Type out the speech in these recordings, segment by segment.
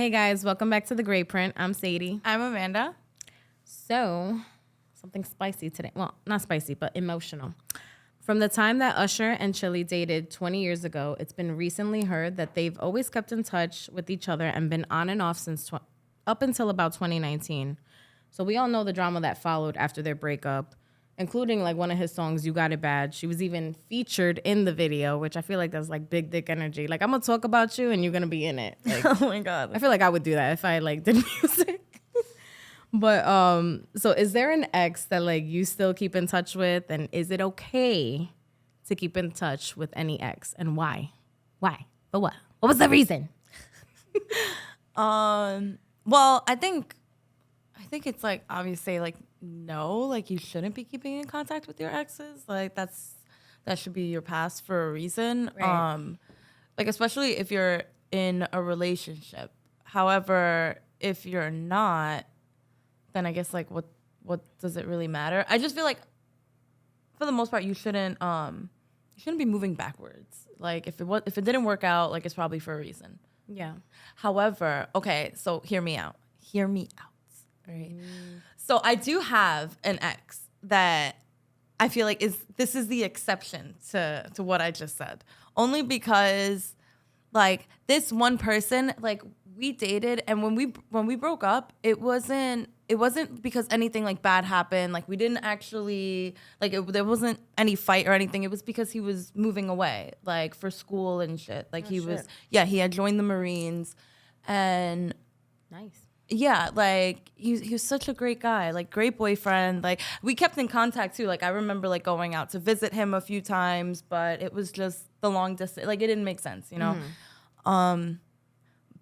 Hey guys, welcome back to The Gray Print. I'm Sadie. I'm Amanda. So, something spicy today. Well, not spicy, but emotional. From the time that Usher and Chili dated 20 years ago, it's been recently heard that they've always kept in touch with each other and been on and off since up until about 2019. So we all know the drama that followed after their breakup, including like one of his songs, You Got It Bad. She was even featured in the video, which I feel like that's like big dick energy. Like, I'm going to talk about you and you're going to be in it. Like, Oh my God. I feel like I would do that if I like did music. But so is there an ex that like you still keep in touch with, and is it okay to keep in touch with any ex, and why? Why? For what? What was the reason? Well, I think it's like obviously like no, like you shouldn't be keeping in contact with your exes. Like that should be your past for a reason. Right. Like especially if you're in a relationship. However, if you're not, then I guess like what does it really matter? I just feel like for the most part you shouldn't be moving backwards. Like if it didn't work out, like it's probably for a reason. Yeah. However, okay, so hear me out. Right. So I do have an ex that I feel like this is the exception to what I just said. Only because like this one person, like we dated, and when we broke up, it wasn't because anything like bad happened. Like we didn't actually there wasn't any fight or anything. It was because he was moving away, like for school and shit. Like he had joined the Marines, and Nice. yeah, like he was such a great guy, like great boyfriend. Like we kept in contact too. Like I remember like going out to visit him a few times, but it was just the long distance. Like it didn't make sense, you know.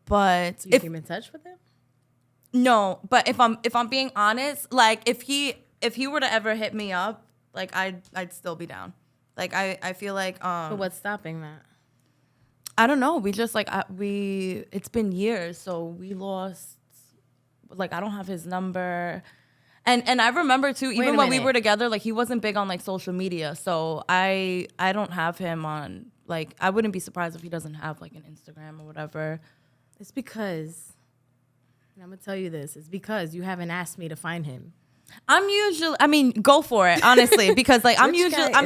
But Do you keep in touch with him? No, but if I'm being honest, like if he were to ever hit me up, like I'd still be down. Like I feel like But what's stopping that? I don't know. We just like it's been years, so we lost. Like I don't have his number, and I remember too. Even when we were together, like he wasn't big on like social media, so I don't have him on. Like I wouldn't be surprised if he doesn't have like an Instagram or whatever. It's because, and I'm gonna tell you this. It's because you haven't asked me to find him. Go for it, honestly, because like I'm Which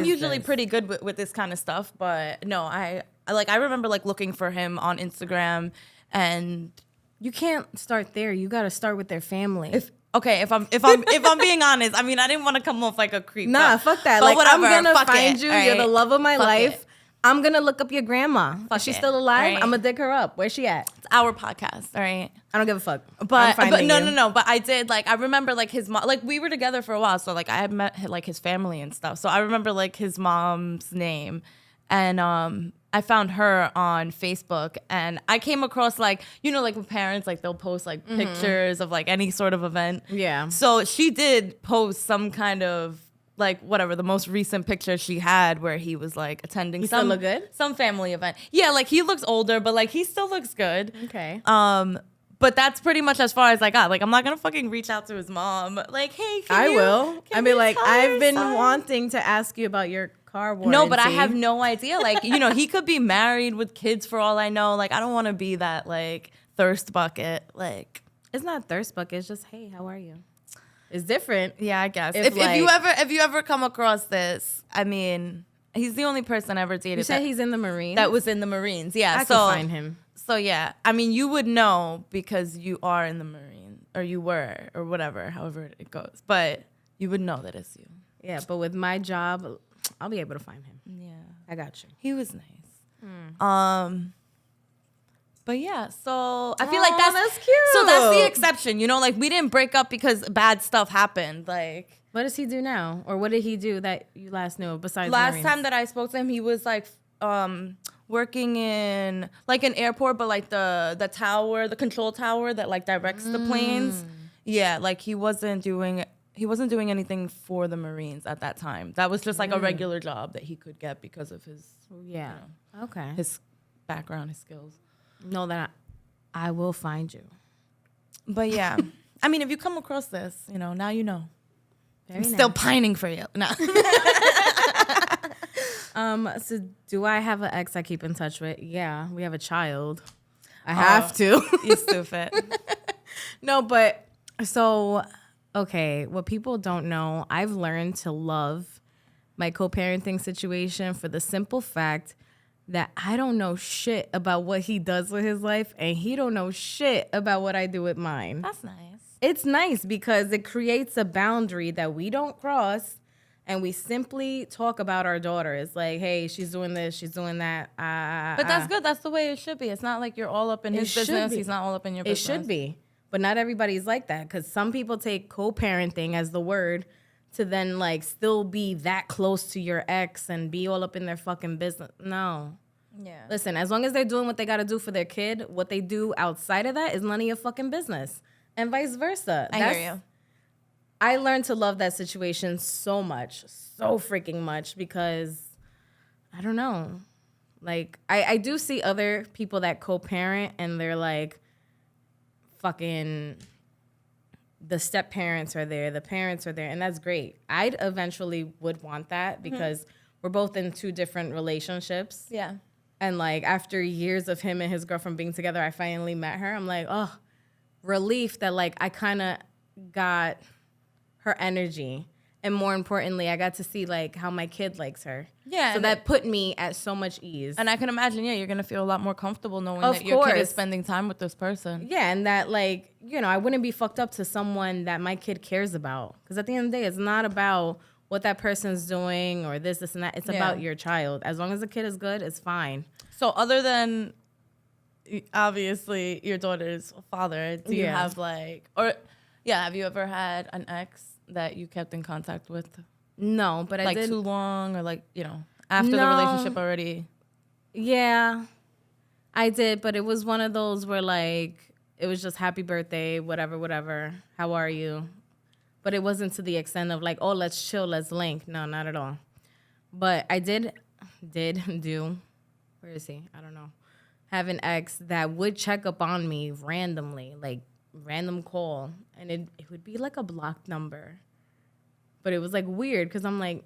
usually this? pretty good with this kind of stuff. But no, I remember like looking for him on Instagram, and You can't start there. You got to start with their family. if I'm being honest, I mean I didn't want to come off like a creep. Nah, fuck that. But Like whatever, I'm gonna fuck find it, you. right? You're the love of my Fuck life. it. I'm gonna look up your grandma. Fuck Is she it. still alive? Right. I'm gonna dig her up. Where's she at? It's our podcast, all right? I don't give a fuck. But I'm finding you. no. But I did like I remember like his mom. Like we were together for a while, so like I had met like his family and stuff. So I remember like his mom's name, and I found her on Facebook, and I came across like like with parents, like they'll post like pictures of like any sort of event. Yeah. So she did post some kind of like whatever the most recent picture she had where he was like attending He still look good? some family event. Yeah, like he looks older, but like he still looks good. Okay. But that's pretty much as far as I got. Like, I'm not gonna fucking reach out to his mom. Like, hey, I will. can I mean, we like tell I've your been son? wanting to ask you about your car warranty. No, but I have no idea. Like, he could be married with kids for all I know. Like, I don't want to be that like thirst bucket. Like, It's not thirst bucket. It's just, hey, how are you? It's different. yeah, I guess. If, If you ever come across this, I mean, he's the only person I ever dated. You said he's in the Marines. that was in the Marines. Yeah, I could find him. So yeah, I mean, you would know because you are in the Marines, or you were, or whatever, however it goes. But you would know that it's you. Yeah, but with my job, I'll be able to find him. Yeah, I got you. he was nice. But yeah, so I feel like that's cute. So that's the exception, like we didn't break up because bad stuff happened. Like, What does he do now? Or what did he do that you last knew besides last Marines? time that I spoke to him, he was like working in like an airport, but like the tower, the control tower that like directs the planes. Yeah, like he wasn't doing anything for the Marines at that time. That was just like a regular job that he could get because of his Okay. his background, his skills. Know that I will find you. But yeah, I mean, if you come across this, now you know. Very I'm still nice. pining for you. No. So do I have an ex I keep in touch with? Yeah, we have a child. I have to. You stupid. No, but so, okay, what people don't know, I've learned to love my co-parenting situation for the simple fact that I don't know shit about what he does with his life, and he don't know shit about what I do with mine. That's nice. It's nice because it creates a boundary that we don't cross, and we simply talk about our daughter. It's like, hey, she's doing this, she's doing that. But that's good. That's the way it should be. It's not like you're all up in his business. He's not all up in your business. It should be. But not everybody's like that, because some people take co-parenting as the word to then like still be that close to your ex and be all up in their fucking business. No. Yeah. Listen, as long as they're doing what they got to do for their kid, what they do outside of that is none of your fucking business. And vice versa. I hear you. I learned to love that situation so much, so freaking much, because I don't know. Like, I do see other people that co-parent and they're like, fucking, the step parents are there, the parents are there, and that's great. I'd eventually would want that because we're both in two different relationships. Yeah. And like after years of him and his girlfriend being together, I finally met her. I'm like, oh, relief that like I kind of got her energy. And more importantly, I got to see like how my kid likes her. Yeah. So that put me at so much ease. And I can imagine, you're going to feel a lot more comfortable knowing that your kid is spending time with this person. Yeah, and that like, I wouldn't be fucked up to someone that my kid cares about. Because at the end of the day, it's not about what that person's doing or this, and that. It's about your child. As long as the kid is good, it's fine. So other than obviously your daughter's father, do you have have you ever had an ex that you kept in contact with? No, but I did. Like too long or like, after the relationship already? Yeah, I did, but it was one of those where like, it was just happy birthday, whatever. How are you? But it wasn't to the extent of like, oh, let's chill, let's link. No, not at all. But I did do, where is he? I don't know. Have an ex that would check up on me randomly, like random call. And it would be like a blocked number. But it was like weird because I'm like,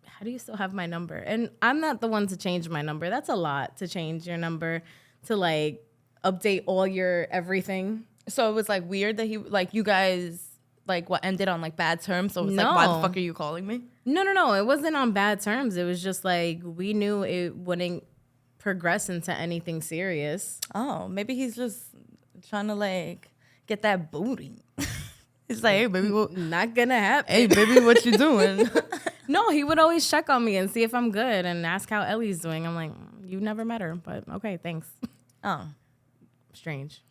how do you still have my number? And I'm not the one to change my number. That's a lot to change your number, to like update all your everything. So it was like weird that he, like you guys, like what ended on like bad terms. So it was like, why the fuck are you calling me? No. It wasn't on bad terms. It was just like, we knew it wouldn't progress into anything serious. Oh, maybe he's just trying to like get that booty. It's like, hey, baby, not gonna happen. Hey, baby, what you doing? No, he would always check on me and see if I'm good and ask how Ellie's doing. I'm like, you never met her, but okay, thanks. Oh, strange.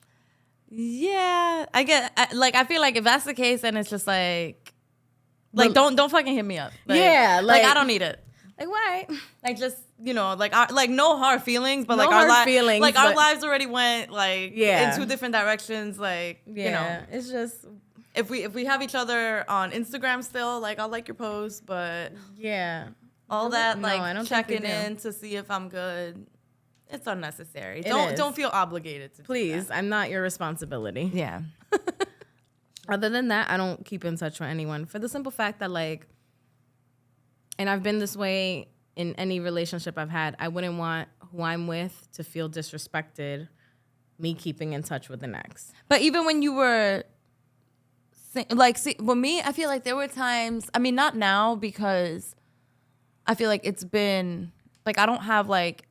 Yeah, I feel like if that's the case, then it's just like don't fucking hit me up. Like, yeah, like I don't need it. Like why? Like just like no hard feelings, but no like hard feelings, like our lives already went like in two different directions. Like it's just if we have each other on Instagram still, like I'll like your post, but all that like checking in to see if I'm good. It's unnecessary. Don't feel obligated to. Please, I'm not your responsibility. Yeah. Other than that, I don't keep in touch with anyone for the simple fact that like, and I've been this way in any relationship I've had. I wouldn't want who I'm with to feel disrespected, me keeping in touch with an ex. But even when you were, with me, I feel like there were times, I mean, not now because I feel like it's been, like I don't have like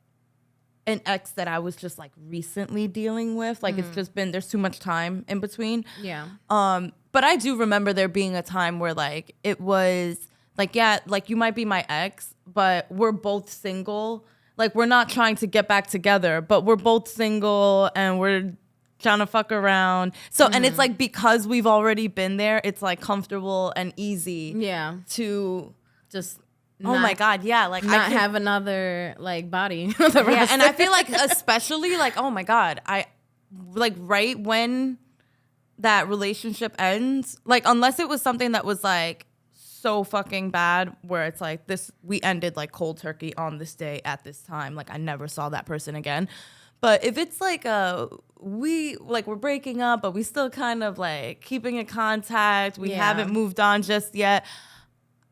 an ex that I was just like recently dealing with. Like it's just been, there's too much time in between. Yeah. But I do remember there being a time where like it was like, yeah, like you might be my ex, but we're both single. Like we're not trying to get back together, but we're both single and we're trying to fuck around. So, and it's like, because we've already been there, it's like comfortable and easy. Yeah. To just, oh my God, yeah. Like not have another like body. Yeah, and I feel like especially like, oh my God, I like right when that relationship ends, like unless it was something that was like so fucking bad where it's like this, we ended like cold turkey on this day at this time, like I never saw that person again. But if it's like we're breaking up, but we still kind of like keeping in contact, we haven't moved on just yet,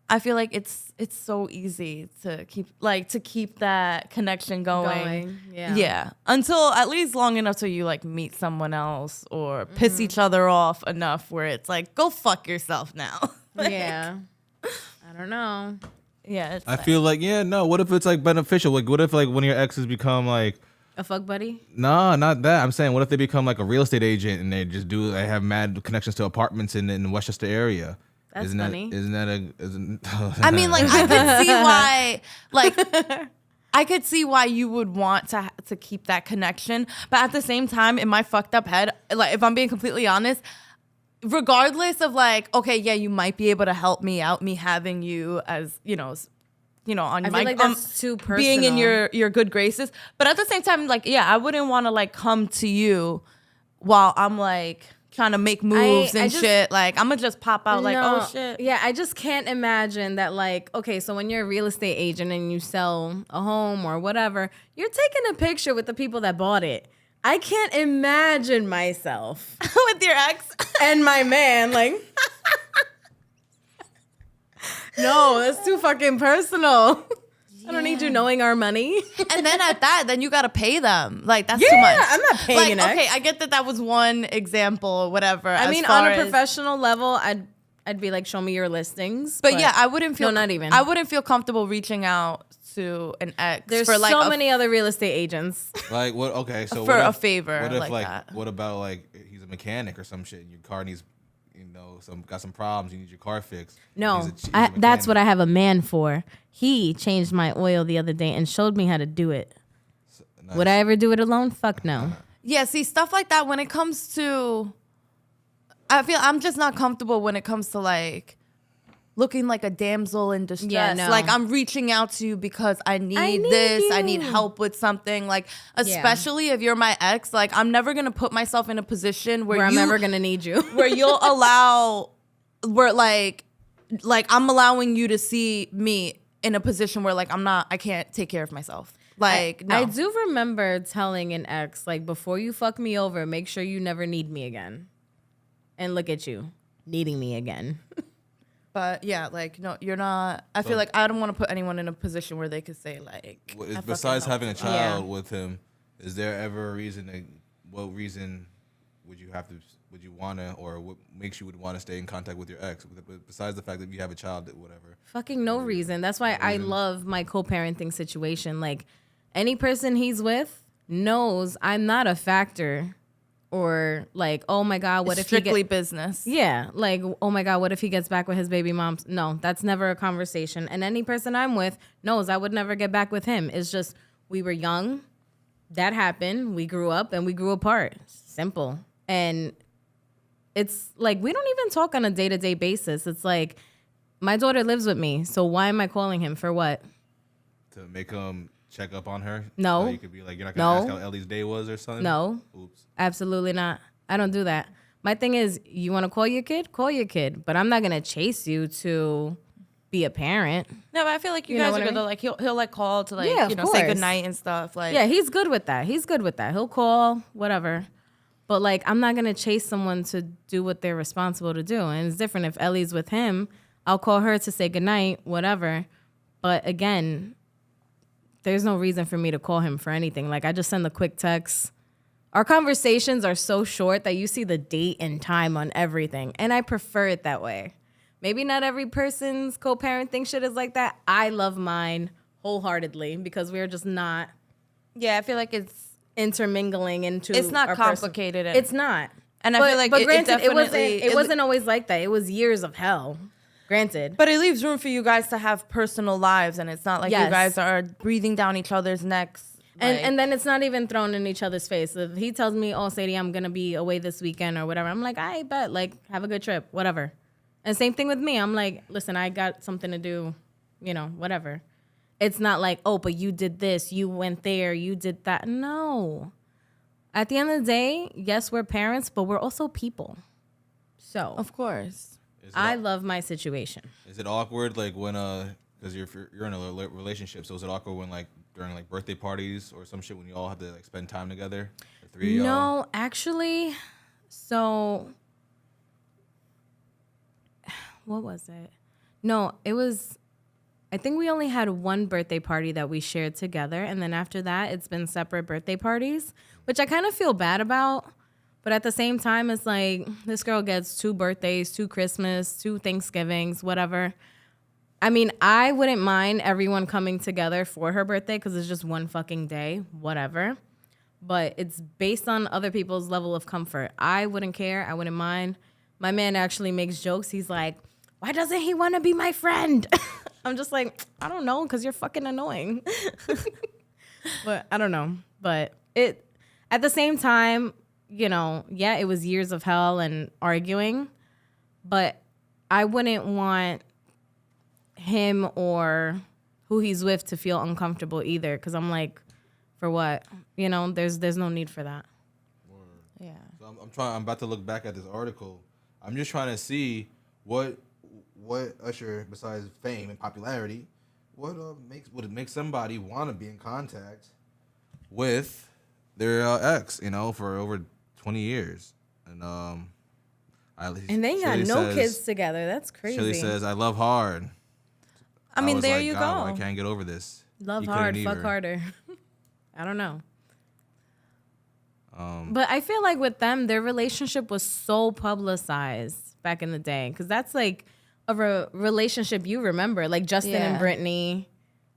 I feel like it's so easy to keep that connection going. Yeah. Until at least long enough till you like meet someone else or piss each other off enough where it's like, go fuck yourself now. Like, yeah. I don't know. Yeah. I feel like, what if it's like beneficial? Like, what if like one of your exes become like a fuck buddy? No, not that. I'm saying, what if they become like a real estate agent and they have mad connections to apartments in the Westchester area? That's isn't funny. I mean, like, I could see why, like, I could see why you would want to keep that connection. But at the same time, in my fucked up head, like, if I'm being completely honest, regardless of like, okay, yeah, you might be able to help me out, me having you as, on I my feel like that's too personal. being in your good graces. But at the same time, like, yeah, I wouldn't want to like come to you while I'm like trying to make moves and shit. Like, I'm gonna just pop out like, oh shit. Yeah, I just can't imagine that. Like, okay, so when you're a real estate agent and you sell a home or whatever, you're taking a picture with the people that bought it. I can't imagine myself with your ex and my man. Like, no, that's too fucking personal. I don't need you knowing our money. And then at that, then you gotta pay them. Like, that's too much. I'm not paying an ex. Okay, I get that was one example or whatever. I mean, on a professional level, I'd be like, show me your listings. But yeah, I wouldn't feel. No, not even. I wouldn't feel comfortable reaching out to an ex. There's for like so many other real estate agents. Like what? Okay, so for what if, a favor. What if like that. What about like he's a mechanic or some shit and your car needs, got some problems. You need your car fixed. No, that's what I have a man for. He changed my oil the other day and showed me how to do it. Nice. Would I ever do it alone? Fuck no. Yeah, see, stuff like that when it comes to, I feel I'm just not comfortable when it comes to like looking like a damsel in distress. Yeah, no. Like, I'm reaching out to you because I need this. you. I need help with something. Like, especially if you're my ex, like, I'm never going to put myself in a position where I'm never going to need you. Where you'll where like I'm allowing you to see me in a position where like I can't take care of myself. Like, no. I do remember telling an ex, like, before you fuck me over, make sure you never need me again. And look at you, needing me again. But yeah, like, no, you're not. I feel like I don't want to put anyone in a position where they could say like. Besides having a child with him, is there ever a reason? What reason would you want to, or what makes you would want to stay in contact with your ex? Besides the fact that you have a child, whatever. Fucking no reason. That's why I love my co-parenting situation. Like, any person he's with knows I'm not a factor. Or like, oh my God, what if he strictly business? Yeah, like, oh my God, what if he gets back with his baby mom? No, that's never a conversation. And any person I'm with knows I would never get back with him. It's just we were young, that happened, we grew up, and we grew apart. Simple. And it's like we don't even talk on a day-to-day basis. It's like my daughter lives with me, so why am I calling him for what? To make him check up on her? No. So you could be like, you're not going to ask how Ellie's day was or something? No. Oops. Absolutely not. I don't do that. My thing is, you want to call your kid? Call your kid. But I'm not going to chase you to be a parent. No, but I feel like you guys are good. Like, he'll like call to like, course. say goodnight and stuff. Like, yeah, he's good with that. He'll call, whatever. But like, I'm not going to chase someone to do what they're responsible to do. And it's different if Ellie's with him. I'll call her to say goodnight, whatever. But again, there's no reason for me to call him for anything. Like, I just send a quick text. Our conversations are so short that you see the date and time on everything. And I prefer it that way. Maybe not every person's co-parenting shit is like that. I love mine wholeheartedly because we're just not. Yeah, I feel like it's intermingling into. It's not complicated. It's not. And I feel like, but granted, definitely, it wasn't always like that. It was years of hell. Granted. But it leaves room for you guys to have personal lives, and it's not like you guys are breathing down each other's necks. And then it's not even thrown in each other's face. If he tells me, oh, Sadie, I'm going to be away this weekend or whatever, I'm like, I bet. Like, have a good trip, whatever. And same thing with me. I'm like, listen, I got something to do, whatever. It's not like, oh, but you did this, you went there, you did that. No. At the end of the day, yes, we're parents, but we're also people. So. Of course. I love my situation. Is it awkward, like, when, because you're in a relationship, so is it awkward when, like, during, like, birthday parties or some shit when you all have to, like, spend time together? The three of y'all? No, actually, so, what was it? No, it was, I think we only had one birthday party that we shared together. And then after that, it's been separate birthday parties, which I kind of feel bad about. But at the same time, it's like this girl gets 2 birthdays, 2 Christmas, 2 Thanksgivings, whatever. I mean, I wouldn't mind everyone coming together for her birthday because it's just one fucking day, whatever. But it's based on other people's level of comfort. I wouldn't care. I wouldn't mind. My man actually makes jokes. He's like, why doesn't he want to be my friend? I'm just like, I don't know, because you're fucking annoying. But I don't know. But it, at the same time, you know, yeah, it was years of hell and arguing. But I wouldn't want him or who he's with to feel uncomfortable either. Because I'm like, for what? You know, there's no need for that. Yeah. So I'm about to look back at this article. I'm just trying to see what Usher, besides fame and popularity, would it make somebody want to be in contact with their ex, you know, for over 20 years. And and they got no kids together. That's crazy. Chili says, I love hard. I mean, there like, you God, go. I can't get over this. Love hard, fuck harder. I don't know. But I feel like with them, their relationship was so publicized back in the day. Because that's like a relationship you remember. Like Justin and Brittany,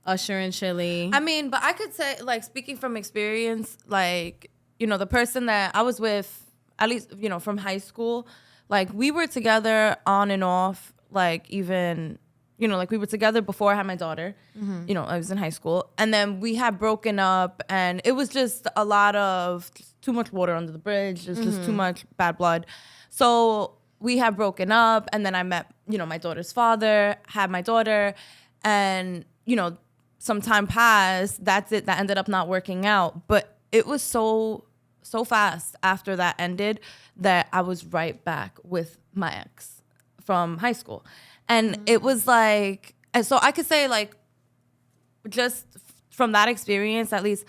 Usher and Chili. I mean, but I could say, like, speaking from experience, like, you know, the person that I was with, at least, you know, from high school, like, we were together on and off, like, even, you know, like, we were together before I had my daughter. Mm-hmm. You know, I was in high school. And then we had broken up, and it was just a lot of too much water under the bridge. There's just too much bad blood. So we had broken up, and then I met, you know, my daughter's father, had my daughter, and, you know, some time passed. That's it. That ended up not working out. But it was so fast after that ended that I was right back with my ex from high school. And it was like, and so I could say, like, just from that experience, at least,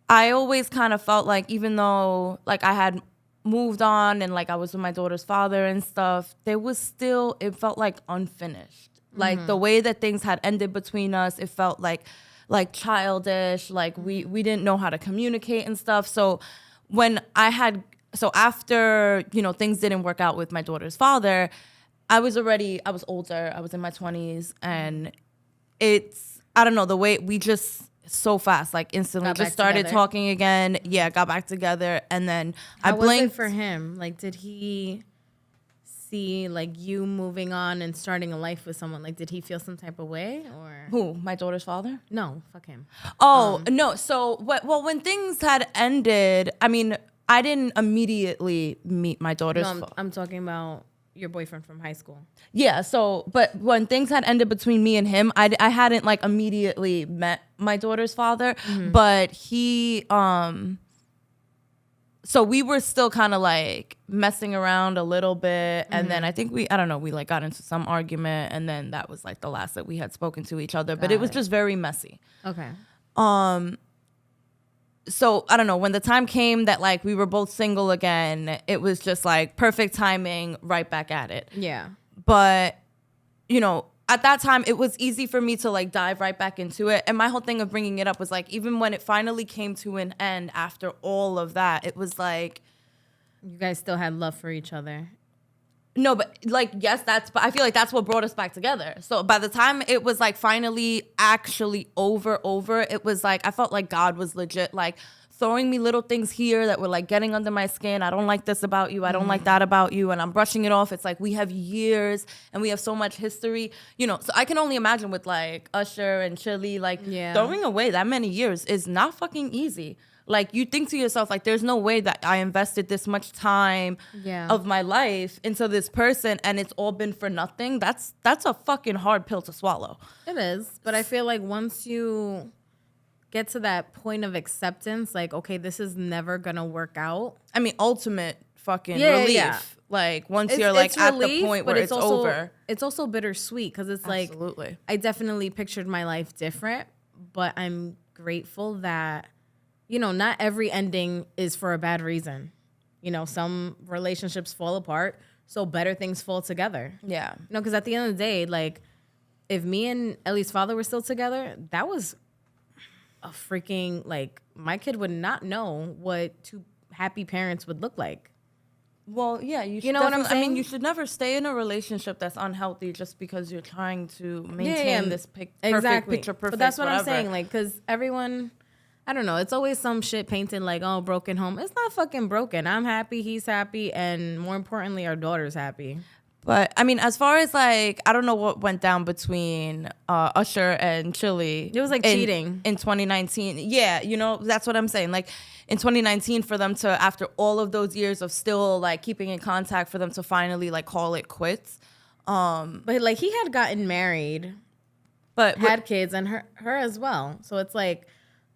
I always kind of felt like, even though, like, I had moved on and, like, I was with my daughter's father and stuff, there was still, it felt like unfinished. Like, the way that things had ended between us, it felt like childish, like we didn't know how to communicate and stuff. So after, you know, things didn't work out with my daughter's father, I was older, I was in my 20s, and it's, I don't know, the way we just so fast, like instantly just started talking again. Yeah, got back together, and then I blinked. How was it for him? Like, did he see, like, you moving on and starting a life with someone? Like, did he feel some type of way? Or who? My daughter's father? No, fuck him. Oh, no. So, when things had ended, I mean, I didn't immediately meet my daughter's father. I'm talking about your boyfriend from high school. Yeah. So, but when things had ended between me and him, I hadn't, like, immediately met my daughter's father, but he, so we were still kind of, like, messing around a little bit. And then I think we like got into some argument, and then that was, like, the last that we had spoken to each other, but it was just very messy. Okay. So I don't know, when the time came that, like, we were both single again, it was just, like, perfect timing, right back at it. Yeah. But, you know, at that time, it was easy for me to, like, dive right back into it. And my whole thing of bringing it up was, like, even when it finally came to an end after all of that, it was like, you guys still had love for each other. No, but, like, yes, but I feel like that's what brought us back together. So by the time it was, like, finally actually over, it was like, I felt like God was legit, like, throwing me little things here that were, like, getting under my skin. I don't like this about you. I don't like that about you. And I'm brushing it off. It's like, we have years and we have so much history, you know. So I can only imagine with, like, Usher and Chili, like, throwing away that many years is not fucking easy. Like, you think to yourself, like, there's no way that I invested this much time of my life into this person and it's all been for nothing. That's a fucking hard pill to swallow. It is. But I feel like once you get to that point of acceptance, like, okay, this is never going to work out. I mean, ultimate fucking relief. Yeah. Like, once you're, like, at relief, the point where it's also, over. It's also bittersweet because it's like, I definitely pictured my life different, but I'm grateful that, you know, not every ending is for a bad reason. You know, some relationships fall apart. so better things fall together. Yeah. You know, because at the end of the day, like, if me and Ellie's father were still together, that was a freaking, like, my kid would not know what two happy parents would look like. Well, yeah, you know what I'm I saying? mean, you should never stay in a relationship that's unhealthy just because you're trying to maintain this perfect picture perfect. But that's what whatever. I'm saying, like, because everyone, I don't know, it's always some shit painted like, oh, broken home. It's not fucking broken. I'm happy, he's happy, and more importantly, our daughter's happy. But I mean, as far as like, I don't know what went down between Usher and Chili. It was like cheating in 2019. Yeah, you know, that's what I'm saying. Like in 2019, for them to, after all of those years of still like keeping in contact, for them to finally like call it quits. But like he had gotten married, but had kids, and her as well. So it's like,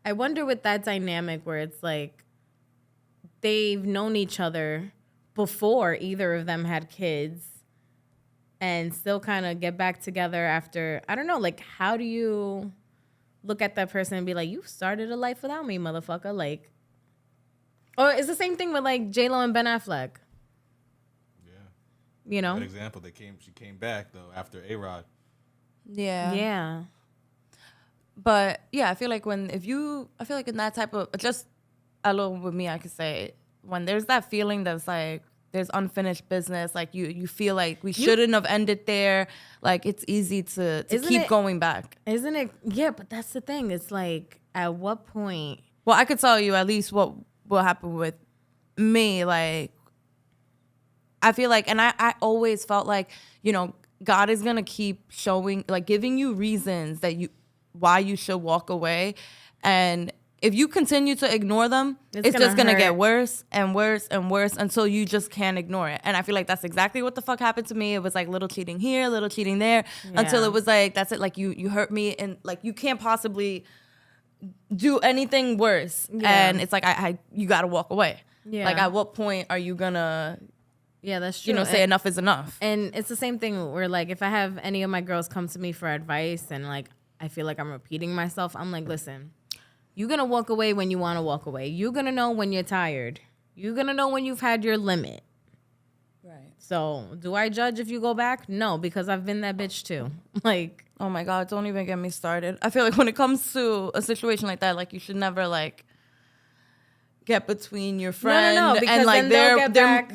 I wonder with that dynamic where it's like they've known each other before either of them had kids. And still kind of get back together after, I don't know, like, how do you look at that person and be like, you started a life without me, motherfucker? Like, or it's the same thing with, like, J-Lo and Ben Affleck. Yeah. You know? Good example. She came back, though, after A-Rod. yeah. Yeah. But yeah, I feel like in that type of, just alone with me, I could say, when there's that feeling that's like, there's unfinished business, like you feel like we shouldn't have ended there, like it's easy to keep going back. Isn't it? Yeah, but that's the thing. It's like, at what point? Well, I could tell you at least what will happen with me. Like, I feel like, and I always felt like, you know, God is gonna keep showing, like giving you reasons why you should walk away. And if you continue to ignore them, it's just going to get worse and worse and worse until you just can't ignore it. And I feel like that's exactly what the fuck happened to me. It was like little cheating here, little cheating there, until it was like, that's it. Like you hurt me and like you can't possibly do anything worse. Yeah. And it's like, you got to walk away. Yeah. Like at what point are you going to, that's true. You know, say enough is enough. And it's the same thing where like, if I have any of my girls come to me for advice and like, I feel like I'm repeating myself, I'm like, listen, you're going to walk away when you want to walk away. You're going to know when you're tired. You're going to know when you've had your limit. Right. So do I judge if you go back? No, because I've been that bitch too. Like, oh my God, don't even get me started. I feel like when it comes to a situation like that, like you should never like get between your friend and like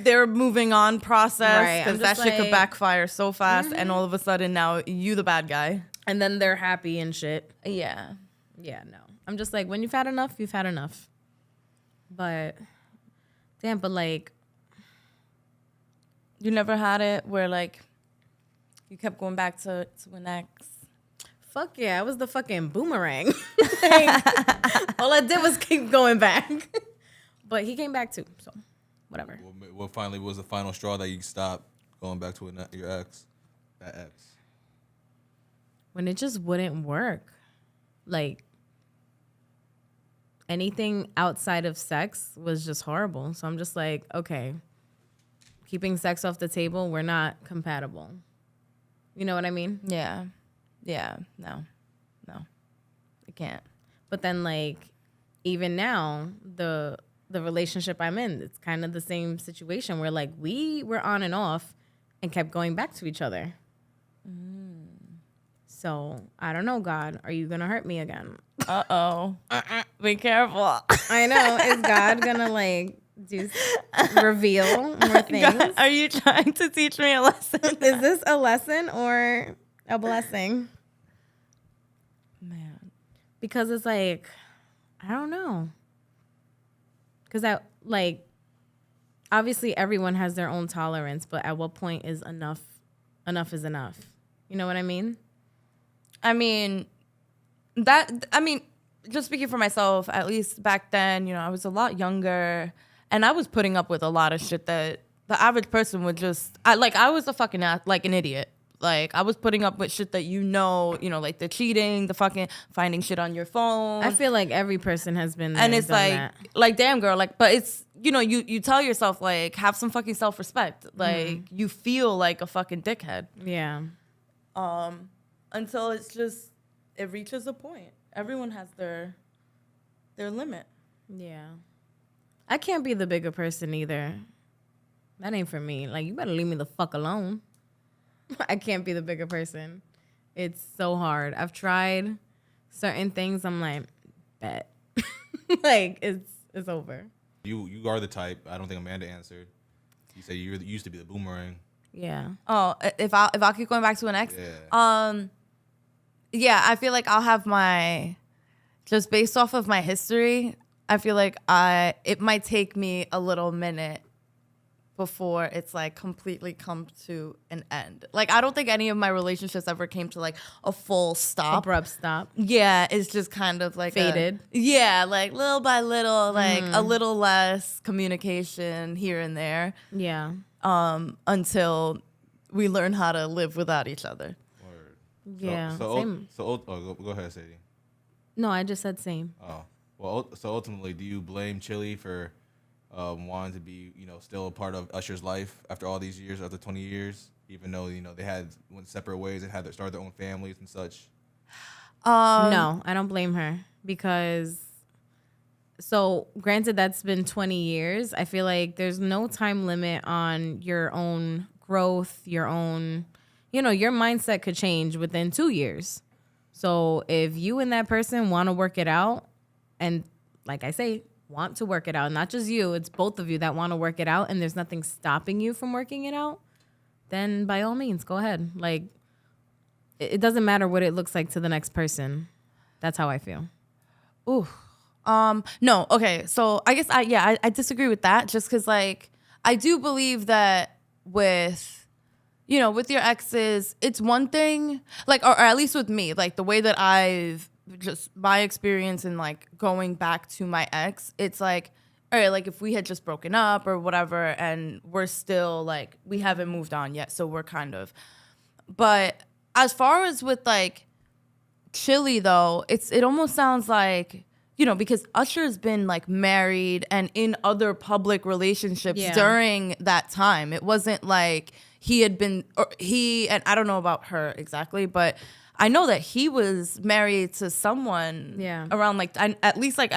their moving on process, because that shit could backfire so fast, and all of a sudden now you the bad guy. And then they're happy and shit. Yeah. Yeah, no. I'm just like, when you've had enough, you've had enough. But, damn, but like, you never had it where like you kept going back to an ex? Fuck yeah, I was the fucking boomerang. Like, all I did was keep going back. But he came back too, so whatever. What finally was the final straw that you stopped going back to your ex? That ex. When it just wouldn't work. Like, anything outside of sex was just horrible. So I'm just like, okay, keeping sex off the table, we're not compatible. You know what I mean? Yeah. Yeah. No, it can't. But then like, even now, the relationship I'm in, it's kind of the same situation where like we were on and off and kept going back to each other. So I don't know, God, are you gonna hurt me again? Uh-oh. Be careful. I know. Is God gonna like reveal more things? God, are you trying to teach me a lesson? Is this a lesson or a blessing? Man. Because it's like, I don't know. Because I like, obviously everyone has their own tolerance, but at what point is enough is enough? You know what I mean? I mean, just speaking for myself, at least back then, you know, I was a lot younger and I was putting up with a lot of shit that the average person would just, I was a fucking like an idiot. Like, I was putting up with shit that, you know, like the cheating, the fucking finding shit on your phone. I feel like every person has been there. And it's like, damn girl, like, but it's, you know, you tell yourself, like, have some fucking self-respect. Like, you feel like a fucking dickhead. Yeah. Until it's just, it reaches a point. Everyone has their limit. Yeah. I can't be the bigger person either. That ain't for me. Like, you better leave me the fuck alone. I can't be the bigger person. It's so hard. I've tried certain things. I'm like, bet. Like, it's over. You are the type. I don't think Amanda answered. You said you used to be the boomerang. Yeah. Oh, if I'll keep going back to an ex, Yeah. yeah, I feel like I'll have just based off of my history, I feel like it might take me a little minute before it's like completely come to an end. Like, I don't think any of my relationships ever came to like a full stop. Abrupt stop. Yeah, it's just kind of like Faded. Like little by little, like a little less communication here and there. Yeah. Until we learn how to live without each other. Word. Yeah. Same. Go ahead, Sadie. No, I just said same. Oh, well. So ultimately, do you blame Chili for wanting to be, still a part of Usher's life after all these years, after 20 years, even though they went separate ways and had to start their own families and such? No, I don't blame her because. So, granted, that's been 20 years. I feel like there's no time limit on your own growth, your own, your mindset could change within 2 years. So, if you and that person want to work it out, and like I say, want to work it out, not just you, it's both of you that want to work it out, and there's nothing stopping you from working it out, then by all means, go ahead. Like, it doesn't matter what it looks like to the next person. That's how I feel. Ooh. No, okay. So I guess I disagree with that just because like I do believe that with your exes, it's one thing like, or at least with me, like the way that I've just my experience in like going back to my ex, it's like, all right, like if we had just broken up or whatever and we're still like, we haven't moved on yet. So we're kind of, but as far as with like Chili though, it almost sounds like, because Usher's been like married and in other public relationships during that time. It wasn't like he had been, and I don't know about her exactly, but I know that he was married to someone around like, at least like,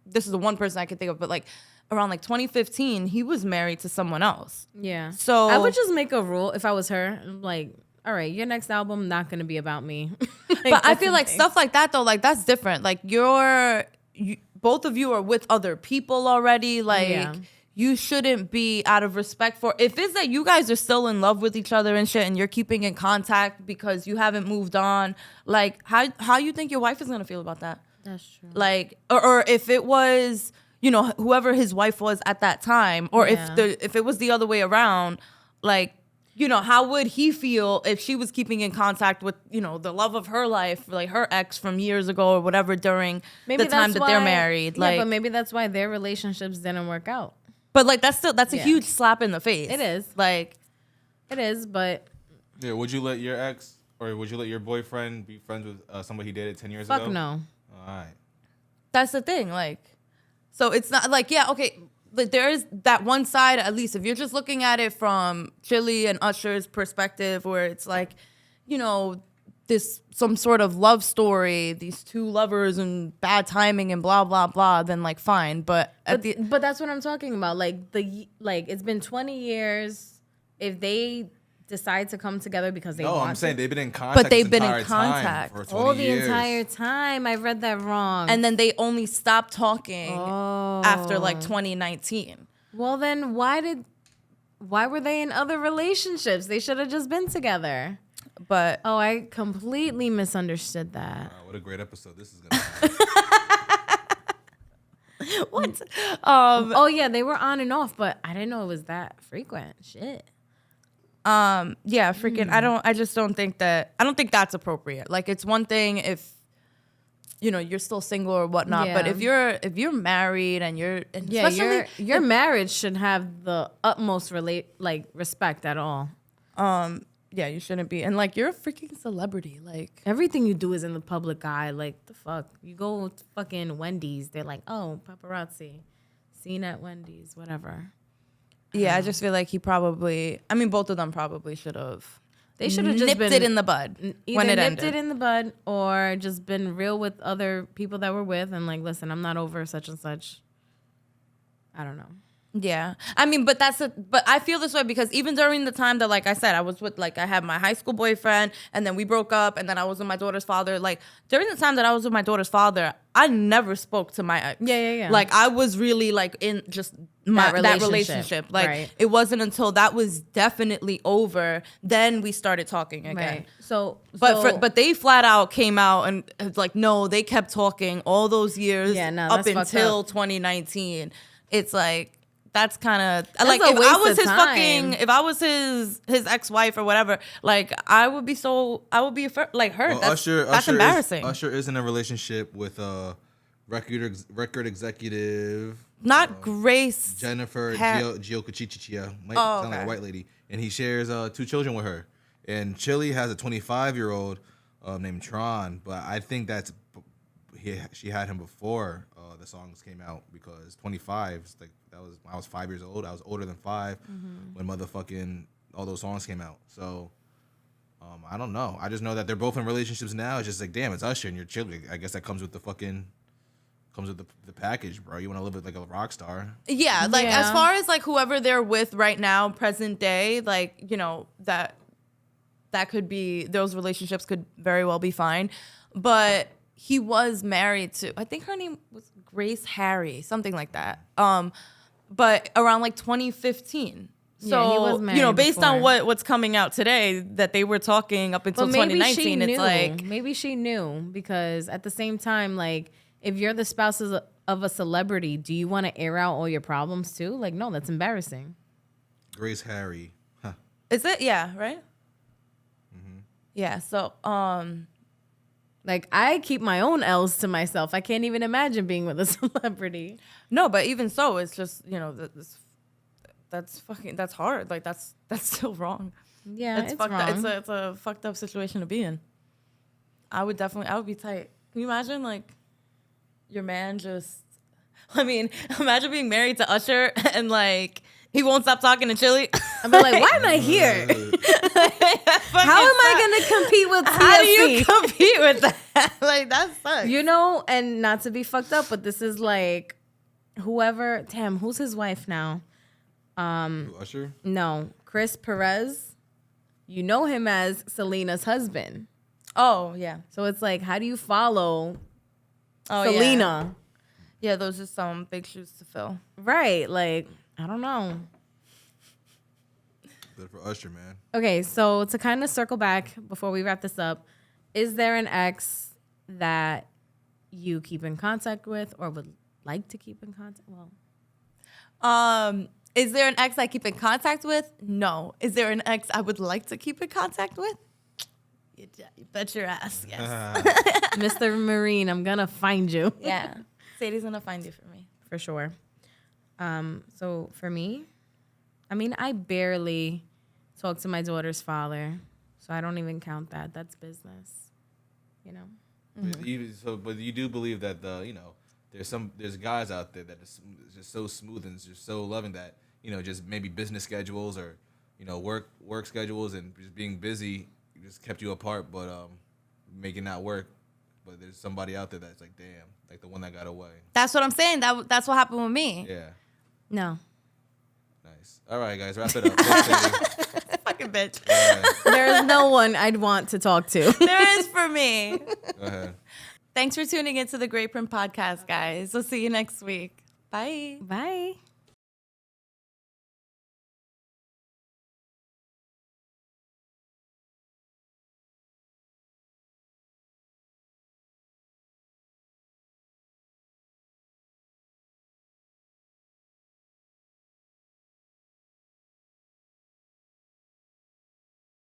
this is the one person I can think of, but like around like 2015, he was married to someone else. Yeah. So I would just make a rule if I was her, like, all right, your next album not going to be about me. But I feel like stuff like that though, like that's different. Like both of you are with other people already. Like you shouldn't be out of respect for, if it's that you guys are still in love with each other and shit and you're keeping in contact because you haven't moved on, like how you think your wife is going to feel about that? That's true. Like, or if it was, whoever his wife was at that time, or if it was the other way around, like, how would he feel if she was keeping in contact with, the love of her life, like her ex from years ago or whatever during the time that they're married? Yeah, but maybe that's why their relationships didn't work out. But like that's a huge slap in the face. It is. Like, it is, but yeah. Would you let your ex or would you let your boyfriend be friends with somebody he dated 10 years ago? fuck no. All right. That's the thing. Like, so it's not like, yeah, okay. But there is that one side, at least if you're just looking at it from Chili and Usher's perspective, where it's like, this some sort of love story, these two lovers and bad timing and blah blah blah, then like fine. But that's what I'm talking about. Like it's been 20 years. If they decide to come together because they want I'm saying to, they've been in contact. But they've been in time contact for 20 the years. entire time. I read that wrong. and then they only stopped talking after like 2019. Well, then why were they in other relationships? They should have just been together. But I completely misunderstood that. What a great episode this is gonna be. what? Oh yeah, they were on and off, but I didn't know it was that frequent. Shit. Yeah, freaking. I just don't think that's appropriate. Like, it's one thing if you're still single or whatnot, but if you're married and especially your marriage should have the utmost respect at all. Yeah, you shouldn't be. And like, you're a freaking celebrity. Like, everything you do is in the public eye. Like, the fuck, you go to fucking Wendy's, they're like, oh, paparazzi, seen at Wendy's, whatever. Yeah, I just feel like both of them probably should have. They should have just nipped it in the bud when it ended. Nipped it in the bud, or just been real with other people that we're with, and like, listen, I'm not over such and such. I don't know. Yeah. I mean, but I feel this way because even during the time that, like I said, I was with, like, I had my high school boyfriend and then we broke up and then I was with my daughter's father. Like, during the time that I was with my daughter's father, I never spoke to my ex. Yeah. Like, I was really, like, in just that relationship. Like, right. It wasn't until that was definitely over, then we started talking again. Right. But they flat out came out and like, no, they kept talking all those years up until 2019. It's like, that's kind of like, if I was his fucking, if I was his ex-wife or whatever, like, I would be hurt. Well, that's embarrassing. Usher is in a relationship with a record executive. Not Grace. Jennifer Giocachichia. Might sound like a white lady. And he shares 2 children with her. And Chili has a 25-year-old named Tron. But I think she had him before the songs came out, because 25 is like, I was 5 years old. I was older than 5 when motherfucking all those songs came out. So I don't know. I just know that they're both in relationships now. It's just like, damn, it's Usher and you're Chili. I guess that comes with the package, bro. You want to live it like a rock star. Yeah, like as far as like whoever they're with right now, present day, like, you know, that could be, those relationships could very well be fine. But he was married to, I think her name was Grace Harry, something like that. But around like 2015. So, he was married you know, based before. on what's coming out today, that they were talking up until 2019, it's like, maybe she knew, because at the same time, like, if you're the spouse of a celebrity, do you want to air out all your problems too? Like, no, that's embarrassing. Grace Harry. Huh. Is it? Yeah, right? Yeah, so, like, I keep my own L's to myself. I can't even imagine being with a celebrity. no, but even so, it's just, you know, that's hard. Like, that's still wrong. Yeah, it's fucked wrong. up. It's a fucked up situation to be in. I would be tight. Can you imagine, like, your man just, I mean, imagine being married to Usher and, like, he won't stop talking to Chili. I'm like, why am I here? How am I going to compete with TLC? How do you compete with that? Like, that sucks. You know, and not to be fucked up, but this is like, who's his wife now? Usher? No, Chris Perez. You know him as Selena's husband. Oh, yeah. So it's like, how do you follow Oh, Selena? Yeah, those are some big shoes to fill. Right. Like, I don't know. Good for Usher, man. Okay, so to kind of circle back before we wrap this up, is there an ex that you keep in contact with or would like to keep in contact? Well, is there an ex I keep in contact with? No. Is there an ex I would like to keep in contact with? You bet your ass, yes. Mr. Marine, I'm gonna find you. Yeah. Sadie's gonna find you for me. For sure. So for me, I mean, I barely talk to my daughter's father, so I don't even count that. That's business, you know. But you do believe that there's guys out there that is just so smooth and just so loving that, you know, just maybe business schedules or, you know, work schedules and just being busy just kept you apart, but making that work. But there's somebody out there that's like, damn, like the one that got away. That's what I'm saying. That's what happened with me. Yeah. No. Nice. All right, guys, wrap it up. Thanks, Fucking bitch. There's no one I'd want to talk to. There is for me. Go ahead. Thanks for tuning into the Great Print Podcast, guys. We'll see you next week. Bye. Bye.